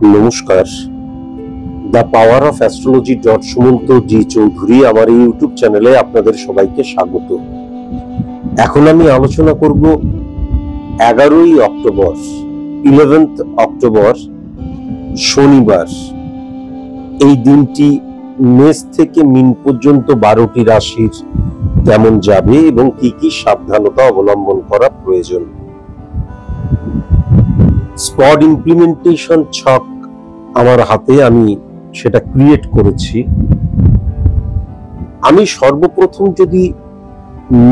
নমস্কার। The power of astrology Sumanta G Chowdhury আমার এই ইউটিউব চ্যানেলে আপনাদের সবাইকে স্বাগত। এখন আমি আলোচনা করব 11ই অক্টোবর 11th অক্টোবর শনিবার এই দিনটি মেষ থেকে মীন পর্যন্ত 12টি রাশির কেমন যাবে এবং কি কি সাবধানতা অবলম্বন করা প্রয়োজন। স্পট ইমপ্লিমেন্টেশন ছক আমার হাতে, আমি সেটা ক্রিয়েট করেছি। আমি সর্বপ্রথম যদি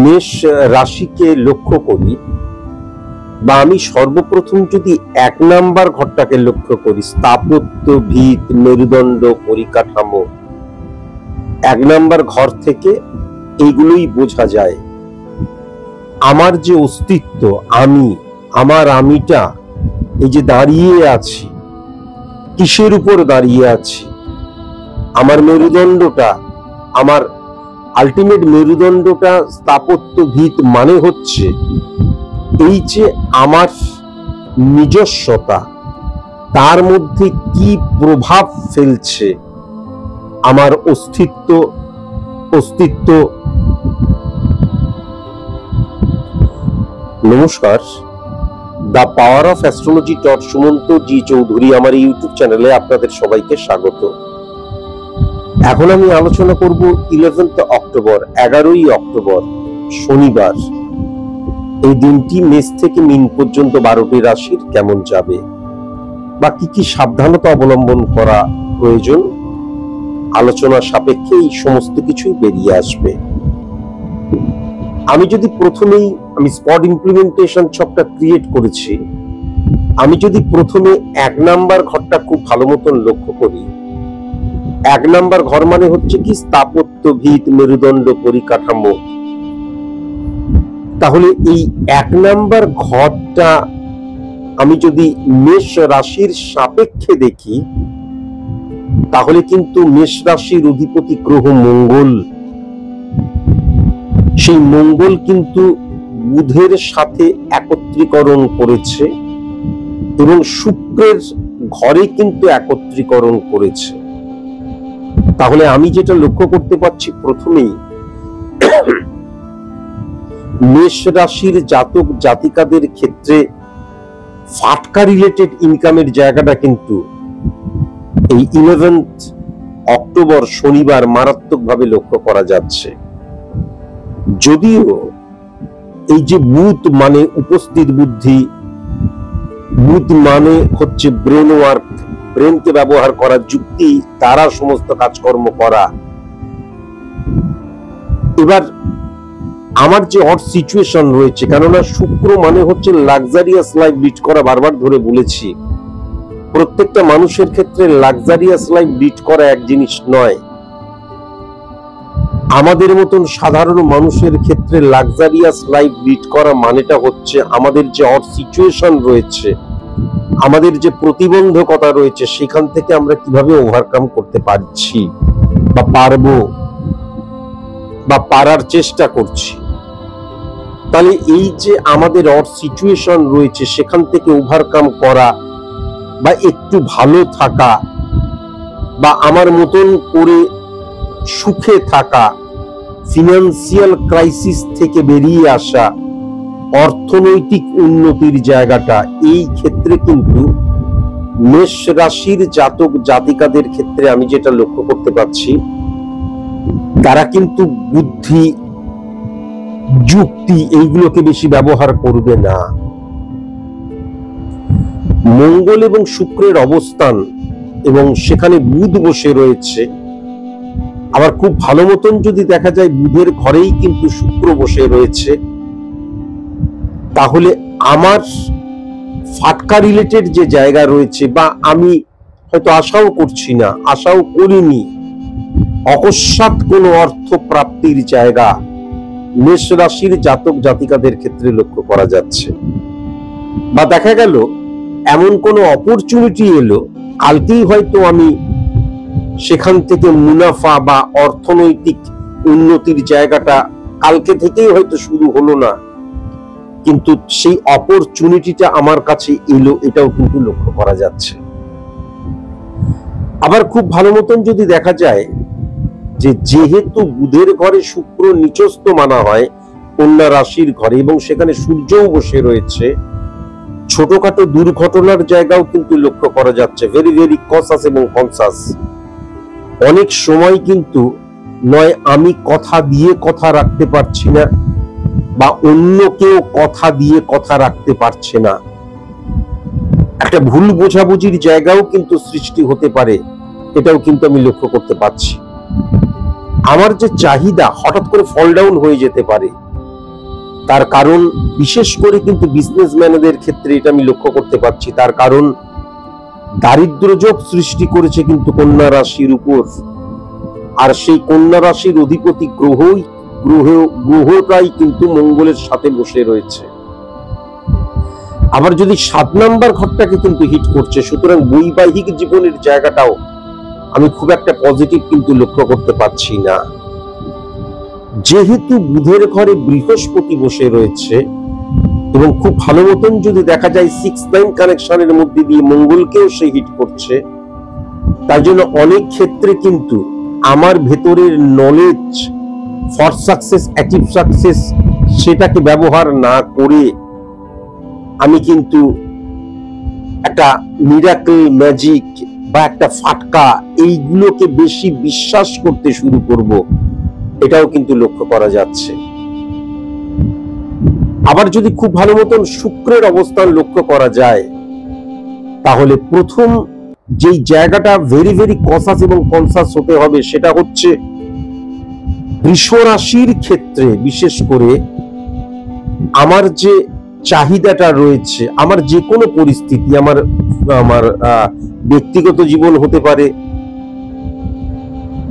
মেষ রাশিকে লক্ষ্য করি বা আমি সর্বপ্রথম যদি 1 নাম্বার ঘরটাকে লক্ষ্য করি, স্থাপত্য, ভিত, মেরুদণ্ড, পরিকাঠামো, 1 নাম্বার ঘর থেকে এইগুলোই বোঝা যায় আমার যে অস্তিত্ব, আমার আমিটা এই যে দাঁড়িয়ে আছি, কিসের উপর দাঁড়িয়ে আছি, আমার মেরুদণ্ডটা, আমার আলটিমেট মেরুদণ্ডটা স্থাপত্য ভিত মানে হচ্ছে এই যে আমার নিজস্বতা, তার মধ্যে কি প্রভাব ফেলছে আমার অস্তিত্ব। নমস্কার। The power of astrology Sumanta G Chowdhury আমার এই ইউটিউব চ্যানেলে আপনাদের সবাইকে স্বাগত। এখন আমি আলোচনা করব 11th অক্টোবর 11ই অক্টোবর শনিবার এই দিনটি মেষ থেকে মীন পর্যন্ত 12টি রাশির কেমন যাবে বা কি কি সাবধানতা অবলম্বন করা প্রয়োজন। আলোচনা সাপেক্ষে এই সমস্ত কিছুই বেরিয়ে আসবে। আমি যদি প্রথমেই স্পট ইমপ্লিমেন্টেশন ছকটা ক্রিয়েট করেছি, আমি যদি প্রথমে 1 নাম্বার ঘরটা খুব ভালো মতন লক্ষ্য করি, 1 নাম্বার ঘর মানে হচ্ছে কি স্থাপত্য, ভিত, মেরুদণ্ড, পরিকাঠামো। তাহলে এই 1 নাম্বার ঘরটা আমি যদি মেষ রাশির সাপেক্ষে দেখি, তাহলে কিন্তু মেষ রাশির অধিপতি গ্রহ মঙ্গল, সেই মঙ্গল কিন্তু বুধের সাথে একত্রীকরণ করেছে এবং শুক্রের ঘরে কিন্তু একত্রীকরণ করেছে। তাহলে আমি যেটা লক্ষ্য করতে পারছি, প্রথমেই মেষ রাশির জাতক জাতিকাদের ক্ষেত্রে ফাটকা রিলেটেড ইনকামের জায়গাটা কিন্তু এই 11th অক্টোবর শনিবার মারাত্মকভাবে লক্ষ্য করা যাচ্ছে। যদিও এই যে বুধ মানে উপস্থিত বুদ্ধি, বুধ মানে হচ্ছে ব্রেন ওয়ার্ক, ব্রেনকে ব্যবহার করা, যুক্তি দ্বারা সমস্ত কাজকর্ম করা। এবার আমার যে হট সিচুয়েশন রয়েছে, কেননা শুক্র মানে হচ্ছে লাক্সারিয়াস লাইফ লিড করা, বারবার ধরে বলেছি প্রত্যেকটা মানুষের ক্ষেত্রে লাক্সারিয়াস লাইফ লিড করা এক জিনিস নয়। আমাদের মতন সাধারণ মানুষের ক্ষেত্রে লাক্সারিয়াস লাইফ লিড করা মানেটা হচ্ছে আমাদের যে হট সিচুয়েশন রয়েছে, আমাদের যে প্রতিবন্ধকতা রয়েছে, সেখান থেকে আমরা কিভাবে ওভারকাম করতে পারছি বা পারবো বা পারার চেষ্টা করছি। তাহলে এই যে আমাদের হট সিচুয়েশন রয়েছে, সেখান থেকে ওভারকাম করা বা একটু ভালো থাকা বা আমার মতন করে সুখে থাকা, ফিনান্সিয়াল ক্রাইসিস থেকে বেরিয়ে আসা, অর্থনৈতিক উন্নতির জায়গাটা, এই ক্ষেত্রে কিন্তু মেষ রাশির জাতক জাতিকাদের ক্ষেত্রে আমি যেটা লক্ষ্য করতে পারছি, তারা কিন্তু বুদ্ধি, যুক্তি এইগুলোকে বেশি ব্যবহার করবে না। মঙ্গল এবং শুক্রের অবস্থান এবং সেখানে বুধ বসে রয়েছে, আবার খুব ভালো মতন যদি দেখা যায় বুধের ঘরেই কিন্তু শুক্র বসে রয়েছে, তাহলে আমার ফাটকা রিলেটেড যে জায়গা রয়েছে, বা আমি হয়তো আশাও করছি না, আশাও করিনি, অকস্মাৎ কোনো অর্থ প্রাপ্তির জায়গা মেষ রাশির জাতক জাতিকাদের ক্ষেত্রে লক্ষ্য করা যাচ্ছে। বা দেখা গেল এমন কোনো অপরচুনিটি এলো, কালকেই হয়তো আমি সেখান থেকে মুনাফা বা অর্থনৈতিক উন্নতির জায়গাটা কালকে থেকেই হয়তো শুরু হলো না, কিন্তু সেই অপরচুনিটিটা আমার কাছে এলো, এটাও কিন্তু লক্ষ্য করা যাচ্ছে। আবার খুব ভালো মতন যদি দেখা যায় যে যেহেতু বুধের ঘরে শুক্র নিচস্থ মানা হয় কন্যা রাশির ঘরে এবং সেখানে সূর্যও বসে রয়েছে, ছোটখাটো দুর্ঘটনার জায়গাও কিন্তু লক্ষ্য করা যাচ্ছে। ভেরি ভেরি কসাস এবং কনসাস। অনেক সময় কিন্তু নয় আমি কথা দিয়ে কথা রাখতে পারছি না, বা অন্য কেউ কথা দিয়ে কথা রাখতে পারছে না, একটা ভুল বোঝাবুঝির জায়গাও কিন্তু সৃষ্টি হতে পারে। এটাও কিন্তু আমি লক্ষ্য করতে পারছি। আমার যে চাহিদা হঠাৎ করে ফল ডাউন হয়ে যেতে পারে, তার কারণ বিশেষ করে কিন্তু বিজনেসম্যানদের ক্ষেত্রে এটা আমি লক্ষ্য করতে পারছি। তার কারণ দারিদ্র যোগ সৃষ্টি করেছে কিন্তু কন্যা রাশির উপর, আর সেই কন্যা রাশির অধিপতি গ্রহটাই কিন্তু মঙ্গলের সাথে বসে রয়েছে। আবার যদি 7 নাম্বার ঘরটাকে কিন্তু হিট করছে, সুতরাং বৈবাহিক জীবনের জায়গাটাও আমি খুব একটা পজিটিভ কিন্তু লক্ষ্য করতে পারছি না। যেহেতু বুধের ঘরে বৃহস্পতি বসে রয়েছে এবং খুব ভালো মতন যদি দেখা যায় 6-9 কানেকশনের মধ্যে দিয়ে মঙ্গলকেও সে হিট করছে, তার জন্য অনেক ক্ষেত্রে কিন্তু আমার ভেতরের knowledge for success, achieve success, সেটাকে ব্যবহার না করে আমি কিন্তু একটা মিরাকল, ম্যাজিক বা একটা ফাটকা এইগুলোকে বেশি বিশ্বাস করতে শুরু করব। এটাও কিন্তু লক্ষ্য করা যাচ্ছে। আবার যদি খুব ভালো মতন শুক্রের অবস্থান লক্ষ্য করা যায়, তাহলে প্রথম যেই জায়গাটা ভেরি ভেরি কসাস এবং কনসাস হতে হবে সেটা হচ্ছে বৃষ রাশির ক্ষেত্রে বিশেষ করে আমার যে চাহিদাটা রয়েছে, আমার যে কোনো পরিস্থিতি, আমার ব্যক্তিগত জীবন হতে পারে,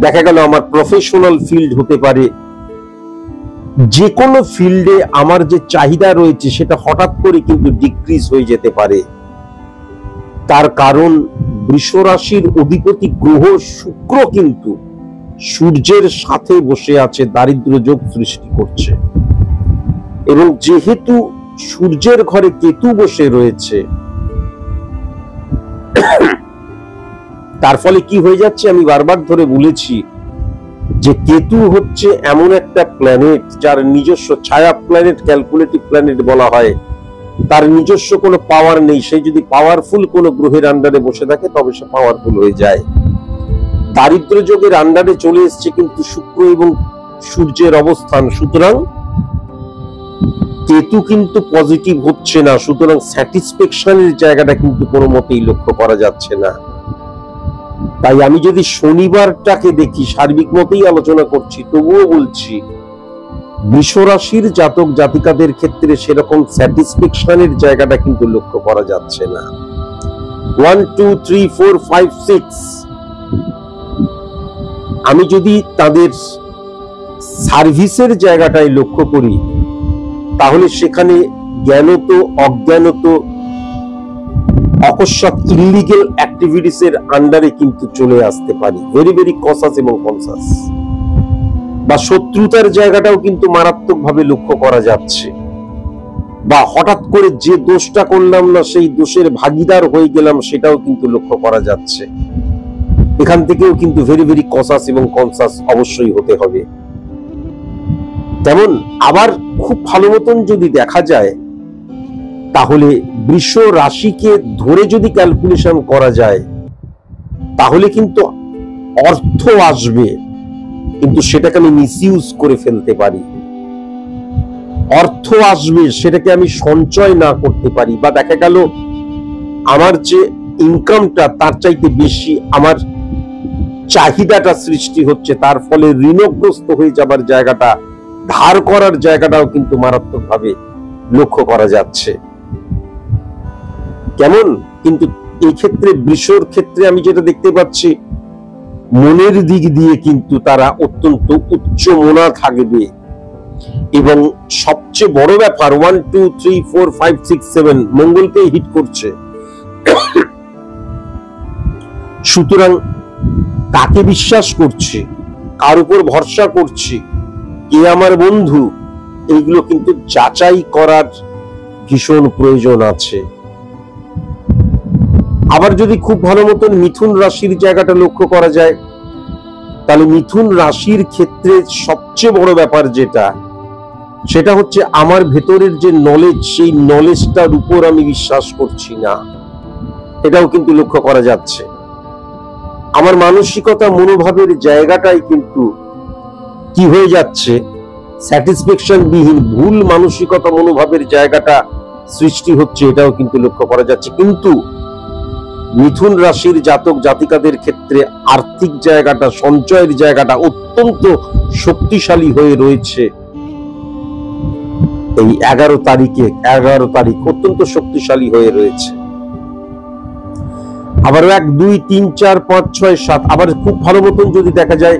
দেখা গেল আমার প্রফেশনাল ফিল্ড হতে পারে, যে কোনো ফিল্ডে আমার যে চাহিদা রয়েছে সেটা হঠাৎ করে কিন্তু ডিক্রিজ হয়ে যেতে পারে। তার কারণ বৃষ রাশির অধিপতি গ্রহ শুক্র কিন্তু সূর্যের সাথে বসে আছে, দারিদ্র যোগ সৃষ্টি করছে। এবং যেহেতু সূর্যের ঘরে কেতু বসে রয়েছে, তার ফলে কি হয়ে যাচ্ছে আমি বারবার ধরে বলেছি যে কেতু হচ্ছে এমন একটা প্ল্যানেট যার নিজস্ব ছায়া প্ল্যানেট, ক্যালকুলেটিভ প্ল্যানেট বলা হয়, তার নিজস্ব কোনো পাওয়ার নেই। সে যদি পাওয়ারফুল কোনো গ্রহের আন্ডারে বসে থাকে তবে সে পাওয়ারফুল হয়ে যায়। দারিদ্র যোগের আন্ডারে চলে এসছে কিন্তু শুক্র এবং সূর্যের অবস্থান, সুতরাং কেতু কিন্তু পজিটিভ হচ্ছে না। সুতরাং স্যাটিসফ্যাকশনের জায়গাটা কিন্তু কোনো মতেই লক্ষ্য করা যাচ্ছে না। তাই আমি যদি শনিবারটাকে দেখি, সার্বিক মতেই আলোচনা করছি, তবুও বলছি বৃষ রাশির জাতক জাতিকাদের ক্ষেত্রে সেরকম স্যাটিসফ্যাকশনের জায়গাটা কিন্তু লক্ষ্য করা যাচ্ছে না। 1 2 3 4 5 6 আমি যদি তাদের সার্ভিসের জায়গাটাই লক্ষ্য করি, তাহলে সেখানে জ্ঞানত অজ্ঞানত অকস্মাৎ ইলিগাল অ্যাক্টিভিটিস এর আন্ডারে কিন্তু চলে আসতে পারি। ভেরি ভেরি কসাস এবং কনসাস। বা শত্রুতার জায়গাটাও কিন্তু মারাত্মকভাবে লক্ষ্য করা যাচ্ছে, বা হঠাৎ করে যে দোষটা করলাম না সেই দোষের ভাগীদার হয়ে গেলাম সেটাও কিন্তু লক্ষ্য করা যাচ্ছে। এখান থেকেও কিন্তু ভেরি ভেরি কসাস এবং কনসাস অবশ্যই হতে হবে। তেমন আবার খুব ভালো মতন যদি দেখা যায়, তাহলে বৃষ রাশিকে ধরে যদি ক্যালকুলেশন করা যায়, তাহলে কিন্তু অর্থ আসবে, কিন্তু সেটাকে আমি মিসইউজ করে ফেলতে পারি। অর্থ আসবে, সেটাকে আমি সঞ্চয় না করতে পারি, বা দেখা গেল আমার যে ইনকামটা তার চাইতে বেশি আমার চাহিদাটা সৃষ্টি হচ্ছে, তার ফলে ঋণগ্রস্ত হয়ে যাবার জায়গাটা, ধার করার জায়গাটাও কিন্তু মারাত্মকভাবে লক্ষ্য করা যাচ্ছে। কেমন? কিন্তু এই ক্ষেত্রে বৃষর ক্ষেত্রে আমি যেটা দেখতে পাচ্ছি, মনের দিক দিয়ে কিন্তু তারা অত্যন্ত উচ্চ মনা থাকবে। এবং সবচেয়ে বড় ব্যাপার 1 2 3 4 5 6 7 মঙ্গলকে হিট করছে। সুতরাং কাকে বিশ্বাস করছি, কার উপর ভরসা করছি, কে আমার বন্ধু, এইগুলো কিন্তু যাচাই করার ভীষণ প্রয়োজন আছে। আবার যদি খুব ভালো মতন মিথুন রাশির জায়গাটা লক্ষ্য করা যায়, তাহলে মিথুন রাশির ক্ষেত্রে সবচেয়ে বড় ব্যাপার যেটা, সেটা হচ্ছে আমার ভেতরের যে নলেজ, সেই নলেজটার উপর আমি বিশ্বাস করছি না, এটাও কিন্তু লক্ষ্য করা যাচ্ছে। আমার মানসিকতা মনোভাবের জায়গাটাই কিন্তু কি হয়ে যাচ্ছে, স্যাটিসফ্যাকশন বিহীন ভুল মানসিকতা মনোভাবের জায়গাটা সৃষ্টি হচ্ছে, এটাও কিন্তু লক্ষ্য করা যাচ্ছে। কিন্তু মিথুন রাশির জাতক জাতিকাদের ক্ষেত্রে আর্থিক জায়গাটা, সঞ্চয়ের জায়গাটা অত্যন্ত শক্তিশালী হয়ে রয়েছে। এই 11 তারিখ অত্যন্ত শক্তিশালী হয়ে রয়েছে। আবার 1, 2, 3, 4, 5, 6, 7 আবার খুব ভালো মতন যদি দেখা যায়,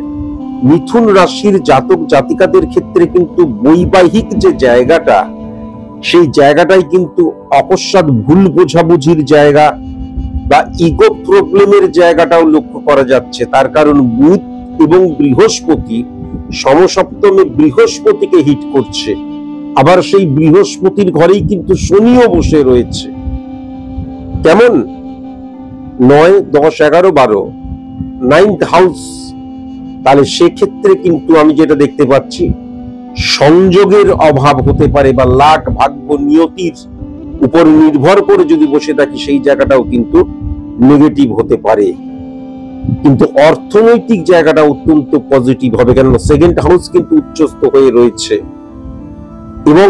মিথুন রাশির জাতক জাতিকাদের ক্ষেত্রে কিন্তু বৈবাহিক যে জায়গাটা, সেই জায়গাটাই কিন্তু অকস্মাৎ ভুল বোঝাবুঝির জায়গা বা ইগো প্রবলেমের জায়গাটাও লক্ষ্য করা যাচ্ছে। তার কারণ বুধ এবং বৃহস্পতি সমসপ্তমে বৃহস্পতিকে হিট করছে, আবার সেই বৃহস্পতির ঘরেই কিন্তু শনিও বসে রয়েছে। কেমন? 9, 10, 11, 12 9th হাউস। তাহলে সেক্ষেত্রে কিন্তু আমি যেটা দেখতে পাচ্ছি, সংযোগের অভাব হতে পারে বা লাক ভাগ্য নিয়তির উপর নির্ভর করে যদি বসে থাকি, সেই জায়গাটাও কিন্তু নেগেটিভ হতে পারে। কিন্তু অর্থনৈতিক জায়গাটা অত্যন্ত পজিটিভ হবে, কেন সেকেন্ড হাউস কিন্তু উচ্চস্থ হয়ে রয়েছে। এবং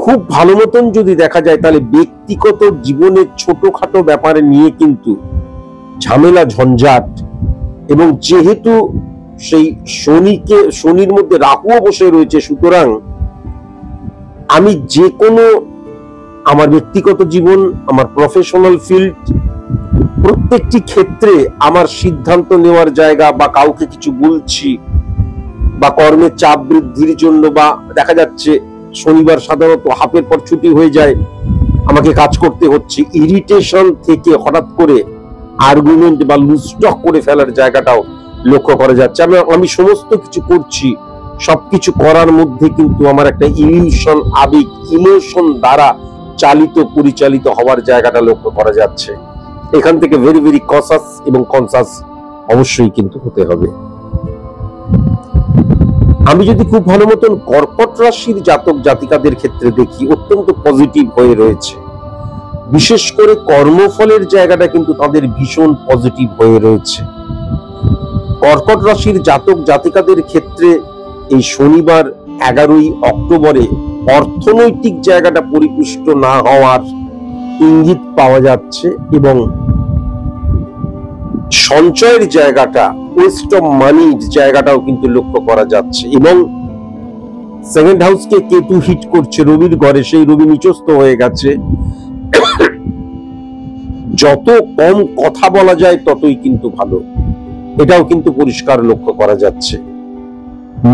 খুব ভালো মতন যদি দেখা যায়, তাহলে ব্যক্তিগত জীবনের ছোটখাটো ব্যাপারে নিয়ে কিন্তু ঝামেলা ঝঞ্ঝাট, এবং যেহেতু সেই শনির মধ্যে রাহুও বসে রয়েছে, সুতরাং আমি যে কোনো আমার ব্যক্তিগত জীবন, আমার প্রফেশনাল ফিল্ড, প্রত্যেকটি ক্ষেত্রে আমার সিদ্ধান্ত নেওয়ার জায়গা বা কাউকে কিছু বলছি বা কর্মের চাপ বৃদ্ধির জন্য, বা দেখা যাচ্ছে শনিবার সাধারণত হাফের পর ছুটি হয়ে যায়, আমাকে কাজ করতে হচ্ছে, ইরিটেশন থেকে হঠাৎ করে আর্গুমেন্ট বা লুজটক করে ফেলার জায়গাটাও লক্ষ্য করা যাচ্ছে। আমি সমস্ত কিছু করছি, সবকিছু করার মধ্যে কিন্তু আমার একটা ইলিউশন, আবেগ, ইমোশন দ্বারা পরিচালিত হওয়ার জায়গাটা লক্ষ্য করা যাচ্ছে। এখান থেকে ভেরি ভেরি কসাস এবং কনসাস অবশ্যই কিন্তু হতে হবে। আমি যদি খুব ভালো মতন কর্কট রাশির জাতক জাতিকাদের ক্ষেত্রে দেখি, অত্যন্ত পজিটিভ হয়ে রয়েছে। বিশেষ করে কর্মফলের জায়গাটা কিন্তু তাদের ভীষণ পজিটিভ হয়ে রয়েছে। কর্কট রাশির জাতক জাতিকাদের ক্ষেত্রে এই শনিবার 11ই অক্টোবরে অর্থনৈতিক জায়গাটা পরিপুষ্ট না হওয়ার ইঙ্গিত পাওয়া যাচ্ছে, এবং সঞ্চয়ের জায়গাটা, ওয়েস্ট অফ মানির জায়গাটাও কিন্তু লক্ষ্য করা যাচ্ছে। এবং সেকেন্ড হাউসকে কেতু হিট করছে রবির ঘরে, সেই রবি নিচস্থ হয়ে গেছে। যত কম কথা বলা যায় ততই কিন্তু ভালো, এটাও কিন্তু পরিষ্কার লক্ষ্য করা যাচ্ছে।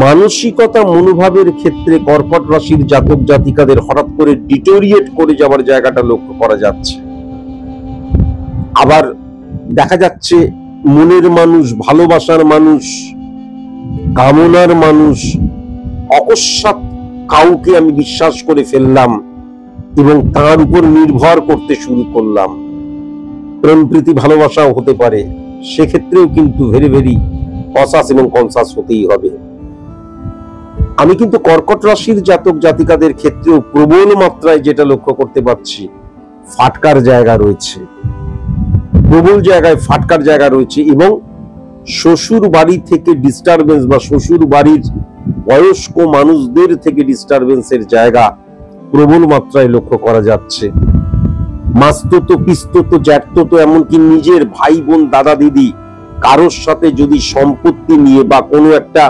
মানসিকতা মনোভাবের ক্ষেত্রে কর্কট রাশির জাতক জাতিকাদের হঠাৎ করে ডিটোরিয়েট করে যাওয়ার জায়গাটা লক্ষ্য করা যাচ্ছে। আবার দেখা যাচ্ছে মনের মানুষ, ভালোবাসার মানুষ, কামনার মানুষ, অকস্মাৎ কাউকে আমি বিশ্বাস করে ফেললাম এবং তার উপর নির্ভর করতে শুরু করলাম। প্রেম প্রীতি ভালোবাসাও হতে পারে, সেক্ষেত্রেও কিন্তু ভেরি ভেরি কসাস এবং কনসাস হতেই হবে। আমি কিন্তু কর্কট রাশির জাতক জাতিকাদের ক্ষেত্রেও প্রবল মাত্রায় যেটা লক্ষ্য করতে পারছি, ফাটকার জায়গা রয়েছে, প্রবল জায়গায় ফাটকার জায়গা রয়েছে। এবং শ্বশুর বাড়ি থেকে ডিস্টারবেন্স বা শ্বশুর বাড়ির বয়স্ক মানুষদের থেকে ডিস্টারবেন্সের জায়গা প্রবল মাত্রায় লক্ষ্য করা যাচ্ছে। মাস্ততো, পিস্ততো, জ্যাঠতো, এমনকি নিজের ভাই বোন, দাদা দিদি, কারোর সাথে যদি সম্পত্তি নিয়ে বা কোনো একটা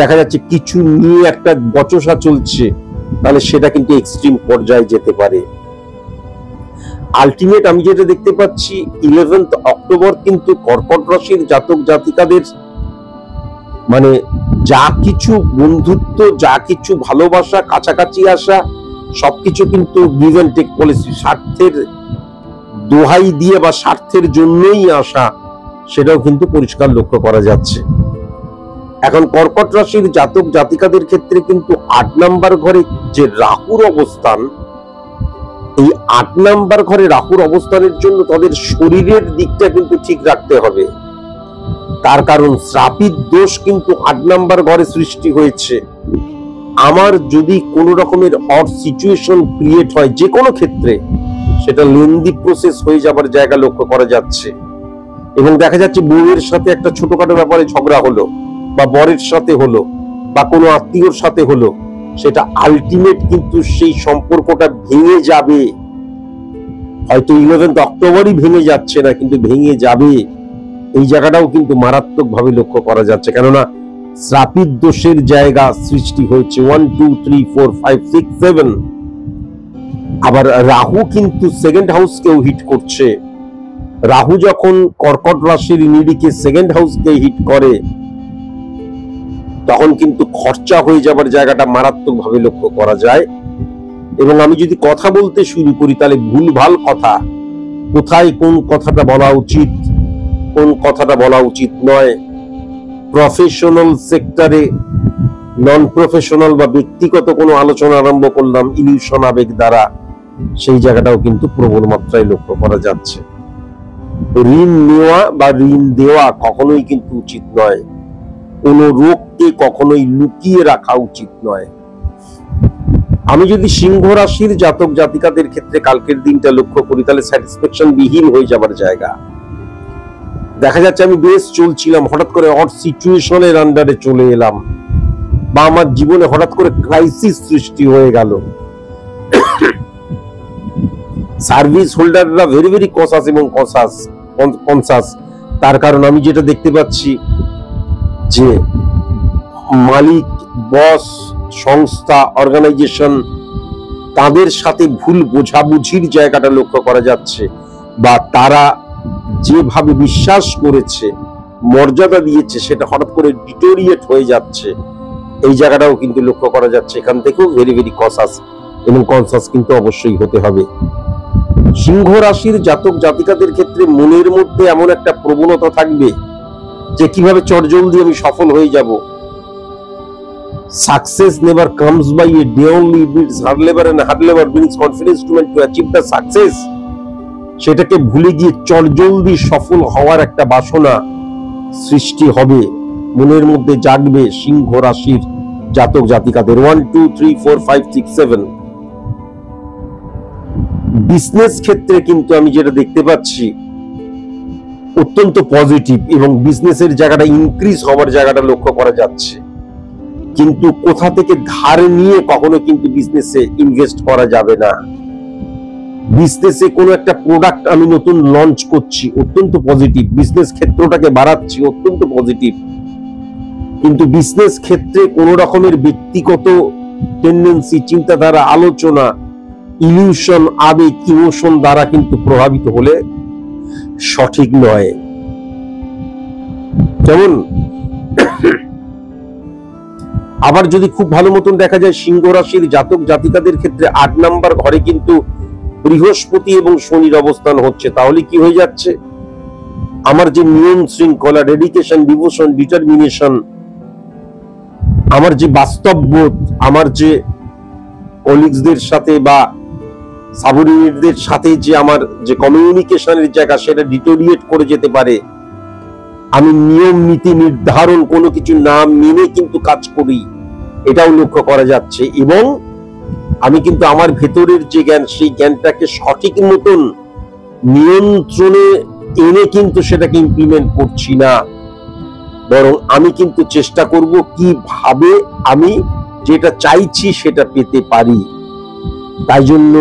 দেখা যাচ্ছে কিছু নিয়ে একটা বচসা চলছে, তাহলে সেটা কিন্তু এক্সট্রিম পর্যায়ে যেতে পারে। আলটিমেট আমি যেটা দেখতে পাচ্ছি, 11th অক্টোবর কিন্তু কর্কট রাশির জাতক জাতিকাদের যা কিছু বন্ধুত্ব, যা কিছু ভালোবাসা, কাছাকাছি আসা, সবকিছু কিন্তু গিভ এন্ড টেক পলিসি, স্বার্থের দোহাই দিয়ে বা স্বার্থের জন্যই আসা, সেটাও কিন্তু পরিষ্কার লক্ষ্য করা যাচ্ছে। এখন কর্কট রাশির জাতক জাতিকাদের ক্ষেত্রে কিন্তু 8 নাম্বার ঘরে যে রাহুর অবস্থান, এই 8 নাম্বার ঘরে রাহুর অবস্থানের জন্য তাদের শরীরের দিকটা কিন্তু ঠিক রাখতে হবে। তার কারণ শ্রাপিত দোষ কিন্তু 8 নাম্বার ঘরে সৃষ্টি হয়েছে। আমার যদি কোন রকমের অড সিচুয়েশন ক্রিয়েট হয় যে কোনো ক্ষেত্রে, সেটা লেন্দি প্রসেস হয়ে যাবার জায়গা লক্ষ্য করা যাচ্ছে। এবং দেখা যাচ্ছে বউয়ের সাথে একটা ছোটখাটো ব্যাপারে ঝগড়া হলো, বা বরের সাথে হলো, বা কোনো আত্মীয়র সাথে হলো, সেটা আলটিমেট কিন্তু সেই সম্পর্কটা ভেঙে যাবে। হয়তো 11 অক্টোবরই ভেঙে যাচ্ছে না, কিন্তু ভেঙে যাবে। এই জায়গাটাও কিন্তু মারাত্মক ভাবে লক্ষ্য করা যাচ্ছে, কেননা শ্রাপিত দোষের জায়গা সৃষ্টি হয়েছে 1 2 3 4 5 6 7। আবার রাহু কিন্তু সেকেন্ড হাউসকেও হিট করছে। রাহু যখন কর্কট রাশির নিরিখে সেকেন্ড হাউসকে হিট করে, তখন কিন্তু খরচা হয়ে যাবার জায়গাটা মারাত্মক ভাবে লক্ষ্য করা যায়। এবং আমি যদি কথা বলতে শুরু করি, তাহলে ভুলভাল কথা, কোথায় কোন কথাটা বলা উচিত, কোন কথাটা বলা উচিত নয়, প্রফেশনাল সেক্টরে নন প্রফেশনাল বা ব্যক্তিগত কোনো আলোচনা আরম্ভ করলাম ইলিউশন আবেগ দ্বারা, সেই জায়গাটাও কিন্তু প্রবল মাত্রায় লক্ষ্য করা যাচ্ছে। ঋণ নেওয়া বা ঋণ দেওয়া কখনোই কিন্তু উচিত নয়। কোন রোগকে কখনোই লুকিয়ে রাখা উচিত নয়। আমি যদি সিংহ রাশির জাতক জাতিকাদের ক্ষেত্রে কালকের দিনটা লক্ষ্য করি, তাহলে স্যাটিসফ্যাকশন বিহীন হয়ে যাবার জায়গা দেখা যাচ্ছে। আমি বেশ চলছিলাম, হঠাৎ করে অড সিচুয়েশনের আন্ডারে চলে এলাম, বা আমার জীবনে হঠাৎ করে ক্রাইসিস সৃষ্টি হয়ে গেল। সার্ভিস হোল্ডাররা ভেরি ভেরি কসাস এবং কনসাস। তার কারণ আমি যেটা দেখতে পাচ্ছি যে মালিক, বস, সংস্থা, অর্গানাইজেশন, তাদের সাথে ভুল বোঝাবুঝির জায়গাটা লক্ষ্য করা যাচ্ছে, বা তারা যেভাবে বিশ্বাস করেছে, মর্যাদা দিয়েছে, সেটা হঠাৎ করে ডিটোরিয়েট হয়ে যাচ্ছে। এই জায়গাটাও কিন্তু লক্ষ্য করা যাচ্ছে। এখান থেকেও ভেরি ভেরি কসাস এবং কনসাস কিন্তু অবশ্যই হতে হবে। সিংহ রাশির জাতক জাতিকাদের ক্ষেত্রে মনের মধ্যে এমন একটা প্রবণতা থাকবে যে কিভাবে চটজলদি আমি সফল হয়ে যাব। Success never comes by a day only, it needs hard labor and hard labor brings confidence to achieve the success। সেটাকে ভুলে গিয়ে চটজলদি সফল হওয়ার একটা বাসনা সৃষ্টি হবে, মনের মধ্যে জাগবে সিংহ রাশির জাতক জাতিকাদের। 1 2 3 4 5 6 7। বিজনেস ক্ষেত্রে কিন্তু আমি যেটা দেখতে পাচ্ছি অত্যন্ত পজিটিভ, এবং বিজনেসের জায়গাটা ইনক্রিজ হওয়ার জায়গাটা লক্ষ্য করা যাচ্ছে। কিন্তু কোথা থেকে ধার নিয়ে কখনো কিন্তু বিজনেসে ইনভেস্ট করা যাবে না। বিজনেসে কোনো একটা প্রোডাক্ট আমি নতুন লঞ্চ করছি, অত্যন্ত পজিটিভ, বিজনেস ক্ষেত্রটাকে বাড়াচ্ছি, অত্যন্ত পজিটিভ। কিন্তু বিজনেস ক্ষেত্রে কোন রকমের ব্যক্তিগত টেন্ডেন্সি, চিন্তাধারা, আলোচনা, ইলিউশন, আবেগ, ইমোশন দ্বারা কিন্তু প্রভাবিত হলে সঠিক নয়। যেমন আবার যদি খুব ভালো মতন দেখা যায়, সিংহ রাশির জাতক জাতিকাদের ক্ষেত্রে 8 নাম্বার ঘরে কিন্তু বৃহস্পতি এবং শনির অবস্থান হচ্ছে, তাহলে কি হয়ে যাচ্ছে, আমার যে নিয়ম শৃঙ্খলা, ডেডিকেশন, ডিভোশন, ডিটারমিনেশন, আমার যে বাস্তববোধ, আমার যে কলিগসদের সাথে বা সাবঅর্ডিনেটদের সাথে যে আমার যে কমিউনিকেশনের জায়গা, সেটা ডিটোরিয়েট করে যেতে পারে। আমি নিয়ম নীতি নির্ধারণ কোনো কিছু না মেনে কিন্তু কাজ করি, এটাও লক্ষ্য করা যাচ্ছে। এবং আমি কিন্তু আমার ভেতরের যে জ্ঞান, সেই জ্ঞানটাকে সঠিক মতন নিয়ন্ত্রণে এনে কিন্তু সেটাকে ইমপ্লিমেন্ট করছি না, বরং আমি কিন্তু চেষ্টা করব কিভাবে আমি যেটা চাইছি সেটা পেতে পারি। তাই জন্য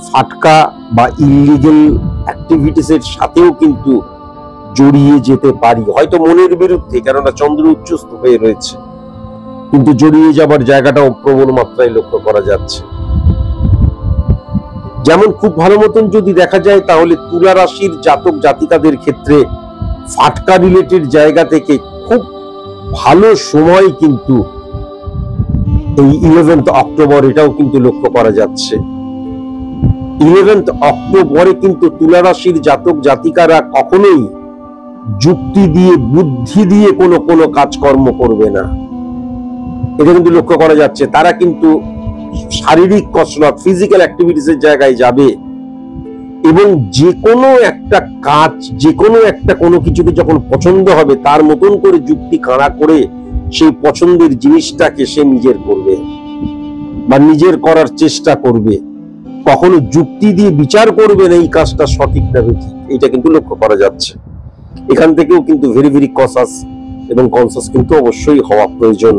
ফাটকা বা ইলিগাল অ্যাক্টিভিটিস এর সাথেও কিন্তু জড়িয়ে যেতে পারি, হয়তো মনের বিরুদ্ধে, কেননা চন্দ্র উচ্চস্থ হয়ে রয়েছে, কিন্তু জড়িয়ে যাবার জায়গাটাও প্রবল মাত্রায় লক্ষ্য করা যাচ্ছে। যেমন খুব ভালো মতন যদি দেখা যায়, তাহলে তুলা রাশির জাতক জাতিকাদের ক্ষেত্রে ফাটকা রিলেটেড জায়গা থেকে খুব ভালো সময় কিন্তু এই 11 অক্টোবর, এটাও কিন্তু লক্ষ্য করা যাচ্ছে। 11 অক্টোবরে কিন্তু তুলা রাশির জাতক জাতিকারা কখনোই যুক্তি দিয়ে, বুদ্ধি দিয়ে কোনো কাজকর্ম করবে না, এটা কিন্তু লক্ষ্য করা যাচ্ছে। তারা কিন্তু শারীরিক কসরত, ফিজিক্যাল অ্যাক্টিভিটিসের জায়গায় যাবে এবং যে কোনো একটা কাজ, যে কোনো একটা কোনো কিছুকে যখন পছন্দ হবে তার মতন করে যুক্তি খাড়া করে সেই পছন্দের জিনিসটাকে সে নিজের করবে বা নিজের করার চেষ্টা করবে। কখনো যুক্তি দিয়ে বিচার করবে না এই কাজটা সঠিক না বেঠিক, এটা কিন্তু লক্ষ্য করা যাচ্ছে। এখান থেকেও কিন্তু ভেরি ভেরি কনসাস এবং কনসাস কিন্তু অবশ্যই হওয়া প্রয়োজন।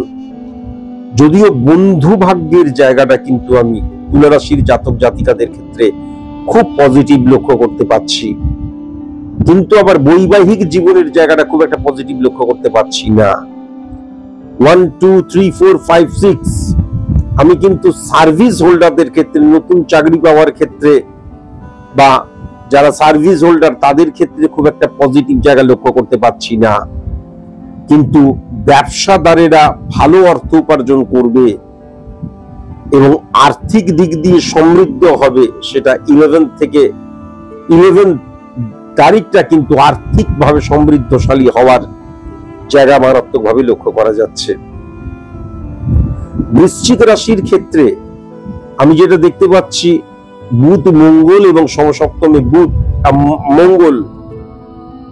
যদিও বন্ধু ভাগ্যের জায়গাটা কিন্তু আমি তুলা রাশির জাতক জাতিকাদের ক্ষেত্রে খুব পজিটিভ লক্ষ্য করতে পারছি, কিন্তু আবার বৈবাহিক জীবনের জায়গাটা খুব একটা পজিটিভ লক্ষ্য করতে পারছি না। 1 2 3 4 5 6 আমি কিন্তু সার্ভিস হোল্ডারদের ক্ষেত্রে, নতুন চাকরি পাওয়ার ক্ষেত্রে বা যারা সার্ভিস হোল্ডার তাদের ক্ষেত্রে খুব একটা পজিটিভ জায়গা লক্ষ্য করতে পারছি না। কিন্তু ব্যবসাদারেরা ভালো অর্থ উপার্জন করবে এবং আর্থিক দিক দিয়ে সমৃদ্ধ হবে, সেটা 11 তারিখটা কিন্তু আর্থিকভাবে সমৃদ্ধশালী হওয়ার জায়গা মারাত্মকভাবে লক্ষ্য করা যাচ্ছে। বৃশ্চিক রাশির ক্ষেত্রে আমি যেটা দেখতে পাচ্ছি, বুধ মঙ্গল এবং সমসপ্তমে বুধ মঙ্গল,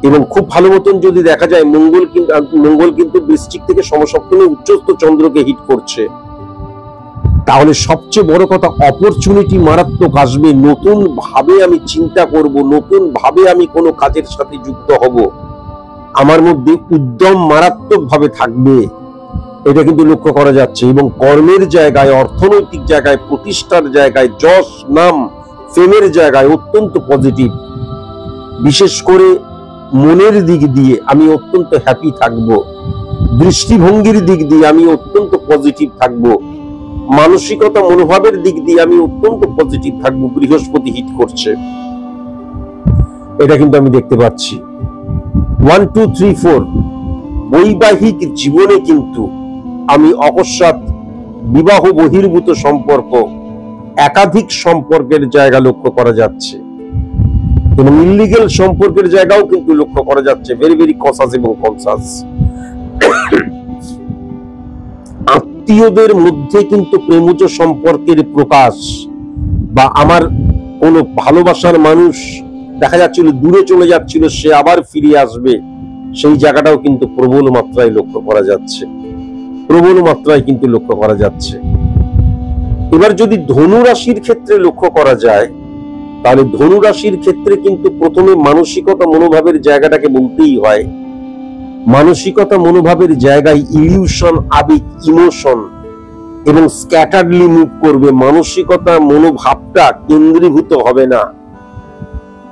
এবং খুব ভালো মতন যদি দেখা যায় মঙ্গল কিন্তু বৃশ্চিক থেকে সমসপ্তমে উচ্চস্থ চন্দ্রকে হিট করছে। তাহলে সবচেয়ে বড় কথা, অপরচুনিটি মারাত্মক আসবে। নতুন ভাবে আমি চিন্তা করব, নতুন ভাবে আমি কোনো কাজের সাথে যুক্ত হব, আমার মধ্যে উদ্যম মারাত্মক ভাবে থাকবে, এটা কিন্তু লক্ষ্য করা যাচ্ছে। এবং কর্মের জায়গায়, অর্থনৈতিক জায়গায়, প্রতিষ্ঠার জায়গায়, যশ নাম ফেমের জায়গায় অত্যন্ত পজিটিভ। বিশেষ করে মনের দিক দিয়ে আমি অত্যন্ত হ্যাপি থাকব, দৃষ্টিভঙ্গির দিক দিয়ে আমি অত্যন্ত পজিটিভ থাকব, মানসিকতা মনোভাবের দিক দিয়ে আমি অত্যন্ত পজিটিভ থাকবো। বৃহস্পতি হিট করছে, এটা কিন্তু আমি দেখতে পাচ্ছি। 1 2 3 4 বৈবাহিক জীবনে কিন্তু আমি অকস্মাৎ বিবাহ বহির্ভূত সম্পর্ক, একাধিক সম্পর্কের জায়গা লক্ষ্য করা যাচ্ছে এবং ইলিগাল সম্পর্কের জায়গাও কিন্তু লক্ষ্য করা যাচ্ছে। ভেরি ভেরি কনসাস এবং কনসাস। আত্মীয়দের মধ্যে কিন্তু প্রেমজ সম্পর্কের প্রকাশ, বা আমার কোনো ভালোবাসার মানুষ দেখা যাচ্ছিল দূরে চলে যাচ্ছিল, সে আবার ফিরে আসবে, সেই জায়গাটাও কিন্তু প্রবল মাত্রায় লক্ষ্য করা যাচ্ছে, প্রবল মাত্রায় কিন্তু লক্ষ্য করা যাচ্ছে। এবার যদি ধনু রাশির ক্ষেত্রে লক্ষ্য করা যায়, তাহলে ধনু রাশির ক্ষেত্রে কিন্তু প্রথমে মানসিকতা মনোভাবের জায়গাটাকে বলতেই হয়। মানসিকতা মনোভাবের জায়গায় ইলিউশন, আবেগ, ইমোশন এবং স্ক্যাটারলি মুভ করবে। মানসিকতা মনোভাবটা কেন্দ্রীভূত হবে না।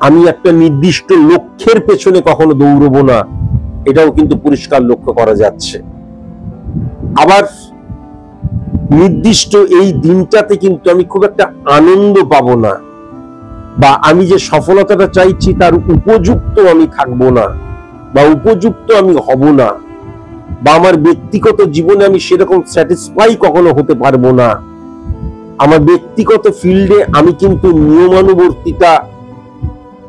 আমি একটা নির্দিষ্ট লক্ষ্যের পেছনে কখনো দৌড়বো না, এটাও কিন্তু পরিষ্কার লক্ষ্য করা যাচ্ছে। আবার নির্দিষ্ট এই দিনটাতে কিন্তু আমি খুব একটা আনন্দ পাবো না, বা আমি যে সফলতাটা চাইছি তার উপযুক্ত আমি থাকবো না, বা উপযুক্ত আমি হব না, বা আমার ব্যক্তিগত জীবনে আমি সেরকম স্যাটিসফাই কখনো হতে পারবো না। আমার ব্যক্তিগত ফিল্ডে আমি কিন্তু নিয়মানুবর্তিতা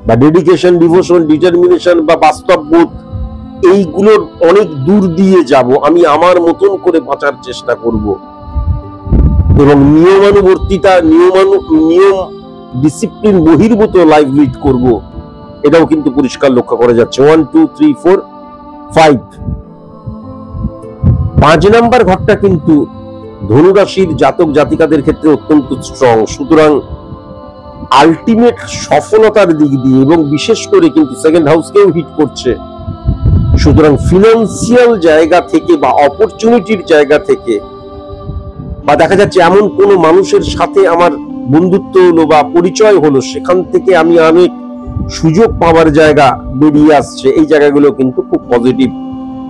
বা ডেডিকেশন, ডিভোশন, ডিটারমিনেশন বা বাস্তববোধ, এইগুলোর অনেক দূর দিয়ে যাব। আমি আমার মতন করে বাঁচার চেষ্টা করব এবং নিয়মানুবর্তিতা, নিয়ম ডিসিপ্লিন বহির্ভূত লাইফ লিড করব, এটাও কিন্তু পরিষ্কার লক্ষ্য করা যাচ্ছে। 1 2 3 4 5 5 নাম্বার ঘরটা কিন্তু ধনু রাশির জাতক জাতিকাদের ক্ষেত্রে অত্যন্ত স্ট্রং। সুতরাং আলটিমেট সফলতার দিক দিয়ে এবং বিশেষ করে কিন্তু সেকেন্ড হাউসকেও হিট করছে। সুতরাং ফিনান্সিয়াল জায়গা থেকে বা অপরচুনিটির জায়গা থেকে, বা দেখা যাচ্ছে এমন কোন মানুষের সাথে আমার বন্ধুত্ব হলো বা পরিচয় হলো, সেখান থেকে আমি অনেক সুযোগ পাওয়ার জায়গা বেরিয়ে আসছে। এই জায়গাগুলো কিন্তু খুব পজিটিভ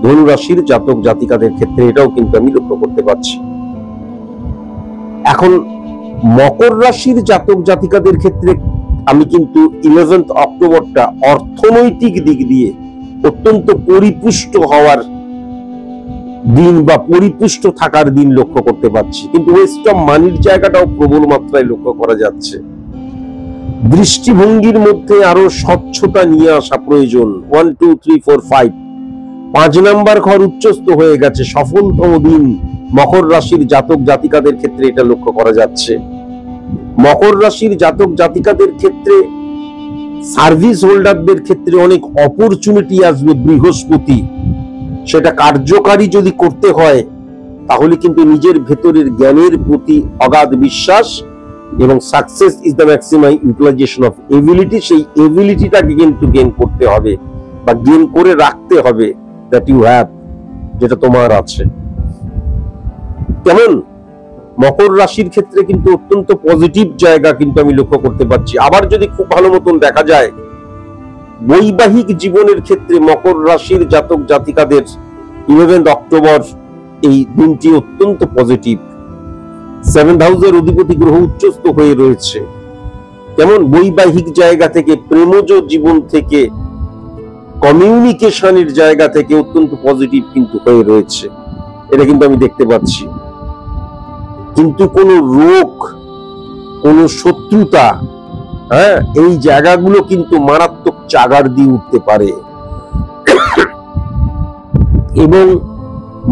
ধনু রাশির জাতক জাতিকাদের ক্ষেত্রে, এটাও কিন্তু আমি লক্ষ্য করতে পারছি। এখন মকর রাশির জাতক জাতিকাদের ক্ষেত্রে আমি কিন্তু 11 অক্টোবরটা অর্থনৈতিক দিক দিয়ে অত্যন্ত পরিপুষ্ট হওয়ার দিন বা পরিপুষ্ট থাকার দিন লক্ষ্য করতে পারছি, কিন্তু ওয়েস্ট অফ মানির জায়গাটাও প্রবল মাত্রায় লক্ষ্য করা যাচ্ছে। দৃষ্টিভঙ্গির মধ্যে আরো স্বচ্ছতা নিয়ে আসা প্রয়োজন। 1 2 3 4 5 5 নাম্বার ঘর উচ্চস্থ হয়ে গেছে, সফলতম দিন মকর রাশির জাতক জাতিকাদের ক্ষেত্রে এটা লক্ষ্য করা যাচ্ছে। মকর রাশির জাতক জাতিকাদের ক্ষেত্রে সার্ভিস হোল্ডারদের ক্ষেত্রে অনেক অপরচুনিটি আসবে। বৃহস্পতি সেটা কার্যকারী যদি করতে হয় তাহলে কিন্তু নিজের ভেতরের জ্ঞানের প্রতি অগাধ বিশ্বাস এবং success is the maximum utilization of ability, সেই এবিলিটিটাকে কিন্তু গেইন করতে হবে বা গেইন করে রাখতে হবে, দ্যাট ইউ হ্যাভ, যেটা তোমার আছে। কেমন মকর রাশির ক্ষেত্রে কিন্তু অত্যন্ত পজিটিভ জায়গা কিন্তু আমি লক্ষ্য করতে পারছি। আবার যদি খুব ভালো মতন দেখা যায় বৈবাহিক জীবনের ক্ষেত্রে মকর রাশির জাতক জাতিকাদের 11 অক্টোবর এই দিনটি অত্যন্ত পজিটিভ। 7th হাউসের অধিপতি গ্রহ উচ্চস্থ হয়ে রয়েছে। কেমন বৈবাহিক জায়গা থেকে, প্রেমজ জীবন থেকে, কমিউনিকেশনের জায়গা থেকে অত্যন্ত পজিটিভ কিন্তু হয়ে রয়েছে, এটা কিন্তু আমি দেখতে পাচ্ছি। কিন্তু কোন রোগ, কোন শত্রুতা, এই জায়গাগুলো কিন্তু মারাত্মক চাগার দিয়ে উঠতে পারে। এবং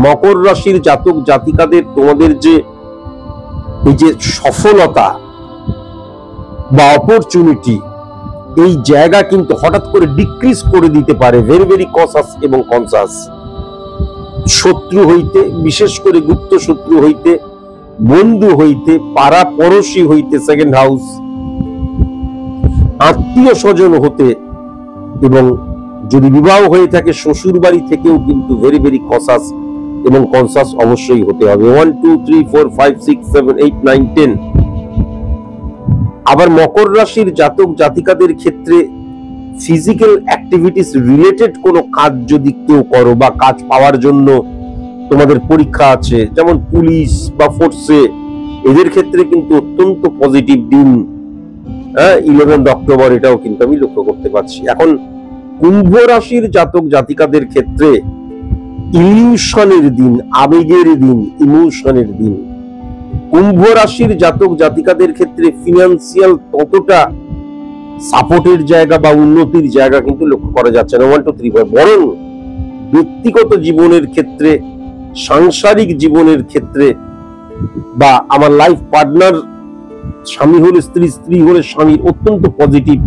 মকর রাশির জাতক জাতিকাদের তোমাদের যে এই যে সফলতা বা অপরচুনিটি, এই জায়গা কিন্তু হঠাৎ করে ডিক্রিজ করে দিতে পারে। ভেরি ভেরি কসাস এবং কনসাস। শত্রু হইতে, বিশেষ করে গুপ্ত শত্রু হইতে, বন্ধু হইতে, পাড়া পড়শি হইতে, 2nd হাউস, আত্মীয় স্বজন হতে, এবং যদি বিবাহ হয়ে থাকে শ্বশুর বাড়ি থেকেও কিন্তু ভেরি ভেরি কসাস এবং কনসাস অবশ্যই হতে হবে। 1 2 3 4 5 6 7 8 9 10। আবার মকর রাশির জাতক জাতিকাদের ক্ষেত্রে ফিজিক্যাল অ্যাক্টিভিটিস রিলেটেড কোনো কাজ যদি কেউ করো বা কাজ পাওয়ার জন্য তোমাদের পরীক্ষা আছে, যেমন পুলিশ বা ফোর্সে, এদের ক্ষেত্রে কিন্তু অত্যন্ত পজিটিভ দিন। 11 অক্টোবর এটাও কিন্তু আমি লক্ষ্য করতে পারছি। এখন কুম্ভ রাশির জাতক জাতিকাদের ক্ষেত্রে ইলিউশনের দিন, আবেগের দিন, ইমোশনের দিন। কুম্ভ রাশির জাতক জাতিকাদের ক্ষেত্রে ফিনান্সিয়াল ততটা সাপোর্টের জায়গা বা উন্নতির জায়গা কিন্তু লক্ষ্য করা যাচ্ছে না। 1 2 3 4। বরং ব্যক্তিগত জীবনের ক্ষেত্রে, সাংসারিক জীবনের ক্ষেত্রে, বা আমার লাইফ পার্টনার, স্বামী হলে স্ত্রী, স্ত্রী হলে স্বামীর, অত্যন্ত পজিটিভ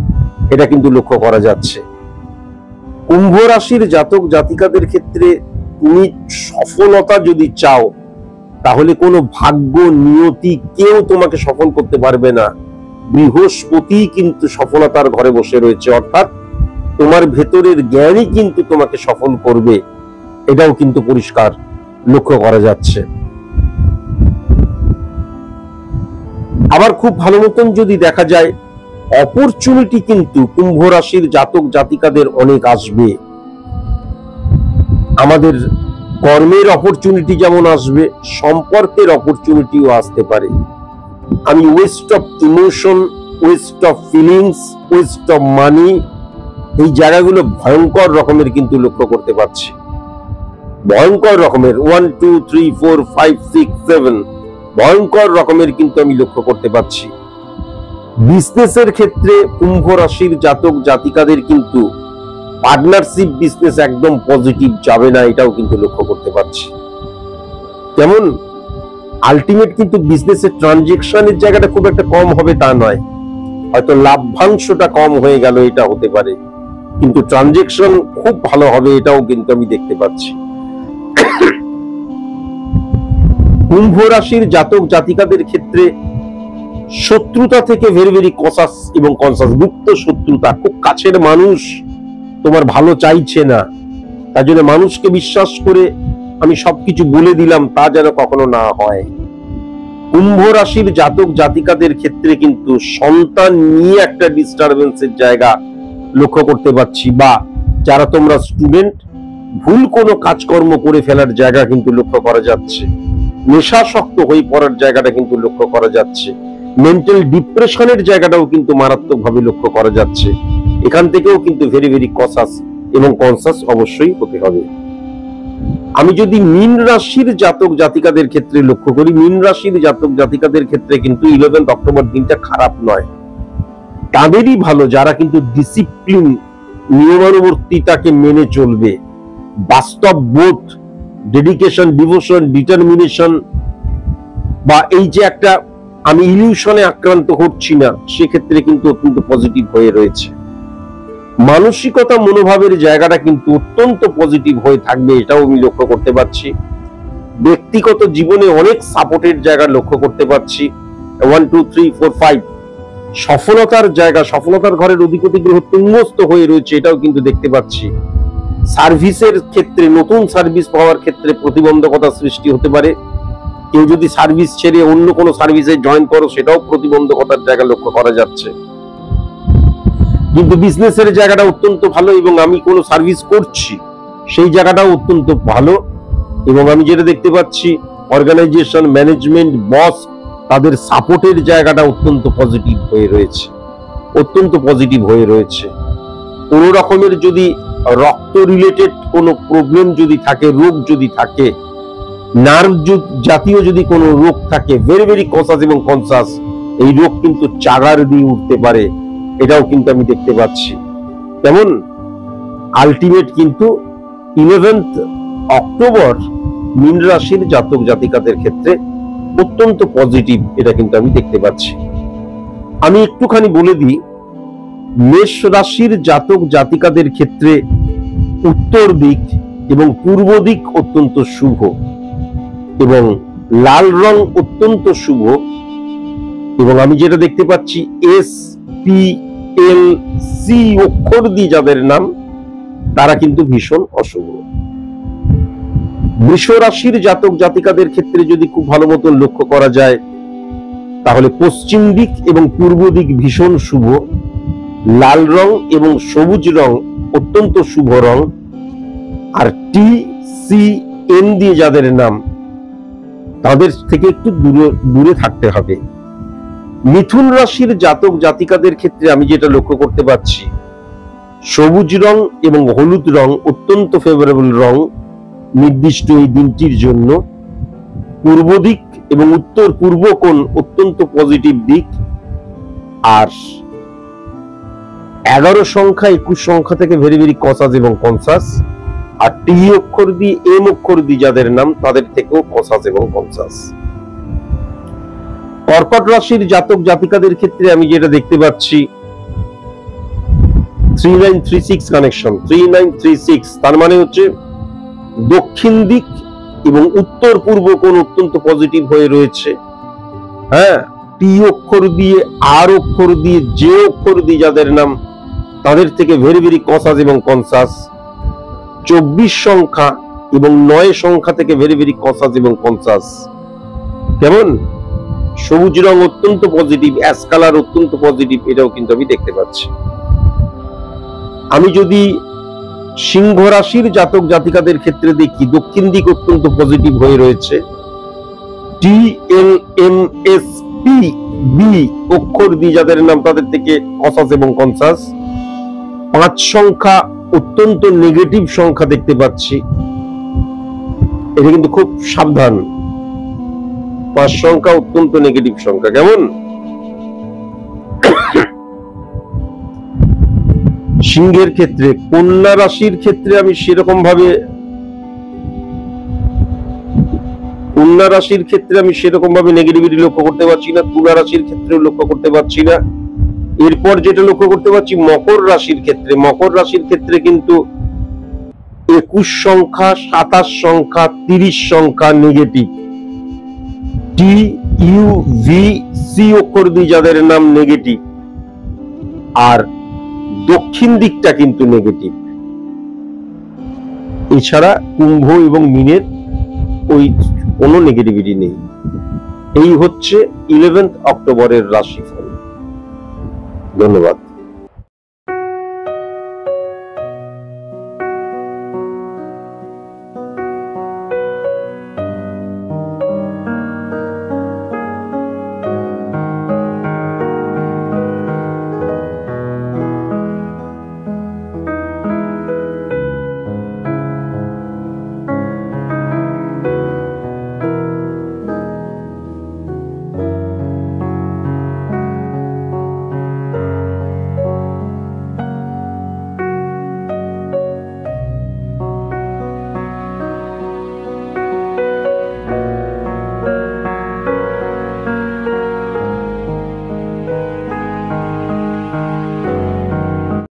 এটা কিন্তু লক্ষ্য করা যাচ্ছে। কুম্ভ রাশির জাতক জাতিকাদের ক্ষেত্রে তুমি সফলতা যদি চাও তাহলে কোনো ভাগ্য, নিয়তি কেউ তোমাকে সফল করতে পারবে না। বৃহস্পতি কিন্তু সফলতার ঘরে বসে রয়েছে, অর্থাৎ তোমার ভেতরের জ্ঞানই কিন্তু তোমাকে সফল করবে, এটাও কিন্তু পরিষ্কার লক্ষ্য করা যাচ্ছে। আবার খুব ভালো মতন যদি দেখা যায় অপরচুনিটি কিন্তু কুম্ভ রাশির জাতক জাতিকাদের অনেক আসবে। আমাদের কর্মের অপরচুনিটি যেমন আসবে, সম্পর্কের অপরচুনিটিও আসতে পারে। আমি West of emotion, West of feelings, West of money, এই জায়গাগুলো ভয়ঙ্কর রকমের কিন্তু লক্ষ্য করতে পারছি। ভয়ঙ্কর রকমের 1 2 3 4 5 6 7 ভয়ঙ্কর রকমের কিন্তু আমি লক্ষ্য করতে পারছি। বিজনেসের ক্ষেত্রে কুম্ভ রাশির জাতক জাতিকাদের কিন্তু পার্টনারশিপ বিজনেস একদম পজিটিভ যাবে না, এটাও কিন্তু লক্ষ্য করতে পারছি। যেমন আলটিমেট কিন্তু বিজনেসের ট্রানজেকশনের জায়গাটা খুব একটা কম হবে তা নয়, হয়তো লাভ্যাংশটা কম হয়ে গেল, এটা হতে পারে, কিন্তু ট্রানজেকশন খুব ভালো হবে, এটাও কিন্তু আমি দেখতে পাচ্ছি। কুম্ভ রাশির জাতক জাতিকাদের ক্ষেত্রে শত্রুতা থেকে ভেরি ভেরি কসাস এবং কনসাস। গুপ্ত শত্রুতা, খুব কাছের মানুষ তোমার ভালো চাইছে না, তার জন্য মানুষকে বিশ্বাস করে আমি সবকিছু বলে দিলাম, তা যেন কখনো না হয়। কুম্ভ রাশির জাতক জাতিকাদের ক্ষেত্রে কিন্তু সন্তান নিয়ে একটা ডিস্টারবেন্সের জায়গা লক্ষ্য করতে পারছি, বা যারা তোমরা স্টুডেন্ট, ভুল কোনো কাজকর্ম করে ফেলার জায়গা কিন্তু লক্ষ্য করা যাচ্ছে। নেশাসক্ত হয়ে পড়ার জায়গাটা কিন্তু লক্ষ্য করা যাচ্ছে। মেন্টাল ডিপ্রেশনের জায়গাটাও কিন্তু মারাত্মকভাবে লক্ষ্য করা যাচ্ছে। এখান থেকেও কিন্তু ভেরি ভেরি কসাস এবং কনসাস অবশ্যই হতে হবে। আমি যদি মীন রাশির জাতক জাতিকাদের ক্ষেত্রে লক্ষ্য করি, মীন রাশির জাতক জাতিকাদের ক্ষেত্রে কিন্তু 11 অক্টোবর দিনটা খারাপ নয়, তাদেরই ভালো যারা কিন্তু ডিসিপ্লিন, নিয়মানুবর্তিতাকে মেনে চলবে, বাস্তব বোধ ডেডিকেশন, ডিভোশন, ডিটারমিনেশন, বা এই যে একটা আমি ইলিউশনে আক্রান্ত হচ্ছি না, সেক্ষেত্রে কিন্তু অত্যন্ত পজিটিভ হয়ে রয়েছে। মানসিকতা, মনোভাবের জায়গাটা কিন্তু অত্যন্ত পজিটিভ হয়ে থাকবে, এটাও আমি লক্ষ্য করতে পারছি। ব্যক্তিগত জীবনে অনেক সাপোর্টের জায়গা লক্ষ্য করতে পারছি। 1 2 3 4 5 সফলতার জায়গা, সফলতার ঘরের অধিপতি গ্রহ তুঙ্গস্থ হয়ে রয়েছে, এটাও কিন্তু দেখতে পাচ্ছি। সার্ভিসের ক্ষেত্রে, নতুন সার্ভিস পাওয়ার ক্ষেত্রে প্রতিবন্ধকতা সৃষ্টি হতে পারে। কেউ যদি সার্ভিস ছেড়ে অন্য কোনো সার্ভিসে জয়েন করো, সেটাও প্রতিবন্ধকতার জায়গা লক্ষ্য করা যাচ্ছে। কিন্তু বিজনেসের জায়গাটা অত্যন্ত ভালো, এবং আমি কোনো সার্ভিস করছি সেই জায়গাটাও অত্যন্ত ভালো। এবং আমি যেটা দেখতে পাচ্ছি, অর্গানাইজেশন, ম্যানেজমেন্ট, বস, তাদের সাপোর্টের জায়গাটা অত্যন্ত পজিটিভ হয়ে রয়েছে, অত্যন্ত পজিটিভ হয়ে রয়েছে। কোনো রকমের যদি রক্ত রিলেটেড কোনো প্রবলেম যদি থাকে, রোগ যদি থাকে, নার্ভ জাতীয় যদি কোনো রোগ থাকে, ভেরি ভেরি কনসাস এবং কনসাস, এই রোগ কিন্তু চাগার দিয়ে উঠতে পারে, এটাও কিন্তু আমি দেখতে পাচ্ছি। তেমন আলটিমেট কিন্তু 11th অক্টোবর মীন রাশির জাতক জাতিকাদের ক্ষেত্রে অত্যন্ত পজিটিভ, এটা কিন্তু আমি দেখতে পাচ্ছি। আমি একটুখানি বলে দিই, মেষ রাশির জাতক জাতিকাদের ক্ষেত্রে উত্তর দিক এবং পূর্ব দিক অত্যন্ত শুভ, এবং লাল রং অত্যন্ত শুভ। এবং আমি যেটা দেখতে পাচ্ছি, SPLC অক্ষর দিয়ে যাদের নাম, তারা কিন্তু ভীষণ অশুভ। বৃষ রাশির জাতক জাতিকাদের ক্ষেত্রে যদি খুব ভালো মতো লক্ষ্য করা যায়, তাহলে পশ্চিম দিক এবং পূর্ব দিক ভীষণ শুভ। লাল রং এবং সবুজ রং অত্যন্ত শুভ রং। আর TCN দিয়ে যাদের নাম, তাদের থেকে একটু দূরে থাকতে হবে। মিথুন রাশির জাতক জাতিকাদের ক্ষেত্রে আমি যেটা লক্ষ্য করতে পারছি, সবুজ রং এবং হলুদ রং অত্যন্ত ফেভারেবল রং নির্দিষ্ট এই দিনটির জন্য। পূর্ব দিক এবং উত্তর পূর্ব কোণ অত্যন্ত পজিটিভ দিক। আর 11 সংখ্যা 21 সংখ্যা থেকে ভেরি ভেরি কসাস এবং কনসাস। আর টি অক্ষর দিয়ে এম অক্ষর দিয়ে যাদের নাম, তাদের থেকেও কসাস এবং কনসাস। কর্কট রাশির জাতক জাতিকাদের ক্ষেত্রে আমি যেটা দেখতে পাচ্ছি, 3936 কানেকশন, 3936, তার মানে হচ্ছে দক্ষিণ দিক এবং উত্তর পূর্ব কোণ অত্যন্ত পজিটিভ হয়ে রয়েছে। হ্যাঁ, টি অক্ষর দিয়ে, আর অক্ষর দিয়ে, জে অক্ষর দিয়ে যাদের নাম, তাদের থেকে ভেরি ভেরি কসাস এবং কনসাস। 24 সংখ্যা এবং 9 সংখ্যা থেকে ভেরি ভেরি কসাস এবং কনসাস। কেমন? সবুজ রং অত্যন্ত পজিটিভ, অ্যাশ কালার অত্যন্ত পজিটিভ, এটাও কিন্তু আমি দেখতে পাচ্ছি। আমি যদি সিংহ রাশির জাতক জাতিকাদের ক্ষেত্রে দেখি, দক্ষিণ দিক অত্যন্ত পজিটিভ হয়ে রয়েছে। TLMSP অক্ষর দিয়ে যাদের নাম, তাদের থেকে কসাস এবং কনসাস। 5 সংখ্যা অত্যন্ত নেগেটিভ সংখ্যা দেখতে পাচ্ছি, এটা কিন্তু খুব সাবধান। 5 সংখ্যা অত্যন্ত নেগেটিভ সংখ্যা। কেমন? সিংহের ক্ষেত্রে, কন্যা রাশির ক্ষেত্রে আমি সেরকম ভাবে নেগেটিভিটি লক্ষ্য করতে পারছি না। তুলা রাশির ক্ষেত্রেও লক্ষ্য করতে পারছি না। এরপর যেটা লক্ষ্য করতে পারছি, মকর রাশির ক্ষেত্রে, মকর রাশির ক্ষেত্রে কিন্তু 21 সংখ্যা, 27 সংখ্যা, 30 সংখ্যা নেগেটিভ। TUVC অক্ষর দিয়ে যাদের নাম নেগেটিভ। আর দক্ষিণ দিকটা কিন্তু নেগেটিভ। এছাড়া কুম্ভ এবং মীনের ওই কোনো নেগেটিভিটি নেই। এই হচ্ছে 11th অক্টোবরের রাশিফল। ধন্যবাদ।